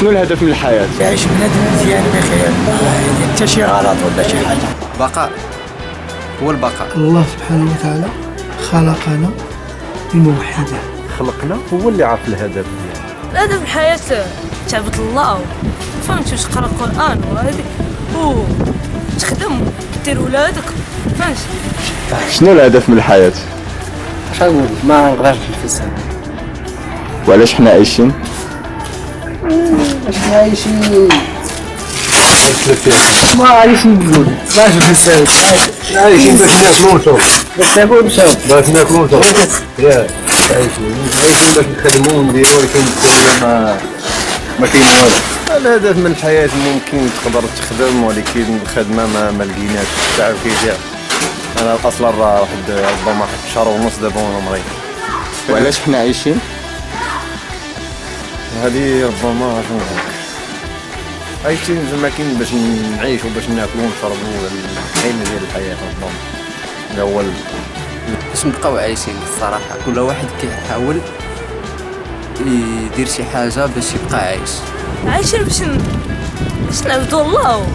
شنو الهدف من الحياة؟ يعيش بنادم مزيان بخير، ما حتى شي غلط ولا شي حاجة. بقاء هو البقاء. الله سبحانه وتعالى خلقنا لنوحده. خلقنا هو اللي عارف الهدف ديالنا. الهدف الحياة تعبد الله، فهمت، واش تقرا القرآن وهذيك وتخدم دير ولادك، فهمت. شنو الهدف من الحياة؟ شنو ما نقدرش نفسر. وعلاش حنا عايشين؟ احنا عايشين ما عايشين نقول باش نسال عايشين باش ناكلو ونشربو. باش ناكلو ونشربو. باش ناكلو ونشربو. ياك عايشين باش نخدمو ونديرو، ولكن ما كاين والو. الهدف من الحياة ممكن تقدر تخدم، ولكن الخدمة ما لقيناش. الشعب كيجي انا اصلا راه واحد ربما شهر ونص دابا وانا مريض. وعلاش حنا عايشين؟ هذه ربما شنو نقولك، عايشين زعما كاين باش نعيشو، باش ناكلو ونشربو، الحين ديال الحياة ربما هذا هو باش نبقاو عايشين. الصراحة كل واحد كيحاول يدير شي حاجة باش يبقى عايش. عايشين باش نعبدو الله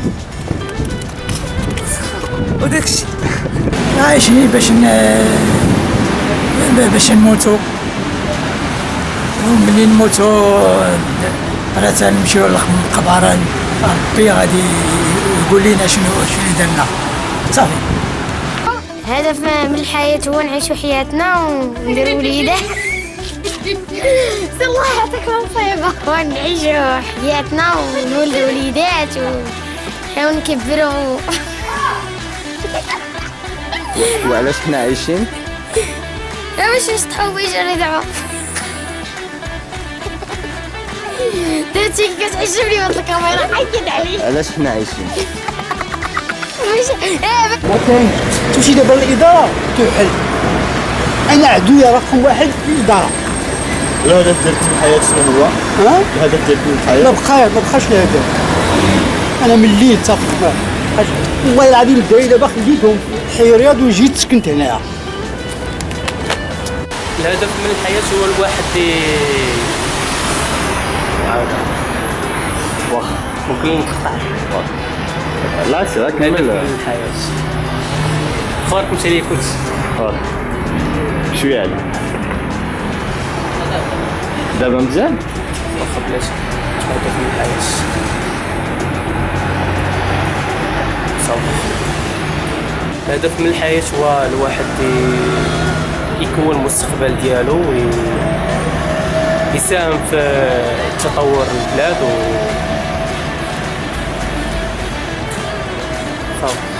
وداكشي. عايشين باش نموتوا، وملي نموتوا مثلا نمشيو للمقبرة، ربي غادي يقول لنا شنو درنا صافي. الهدف من الحياة هو نعيشوا حياتنا ونديروا وليدات. الله يعطيك الصحة. ونعيشوا حياتنا ونولدوا وليدات ونحاول نكبروا. وعلاش حنا عايشين؟ باش نسطحوا بيجري دابا. درتي كتعجبني لي هاد الكاميرا، حيد عليك. علاش حنا عايشين؟ ما كاين تمشي دابا للاداره تحل. انا عدوية رقم واحد في الاداره. الهدف ديالك من الحياة شنو هو؟ الهدف ديالك من الحياة؟ ما بقاش الهدف. انا من الليل تفق والله العظيم الدراري دابا خليتهم حي رياض وجيت سكنت هنايا. الهدف من الحياة هو الواحد ممكن نقطع. لا سير الهدف كمل. من الحياة اخبارك انت اللي كنت شويه عليك دابا مزيان. واخا بلاش. الهدف من الحياة صافي. الهدف من الحياة هو الواحد يكون المستقبل ديالو ويساهم في تطور البلاد صافي.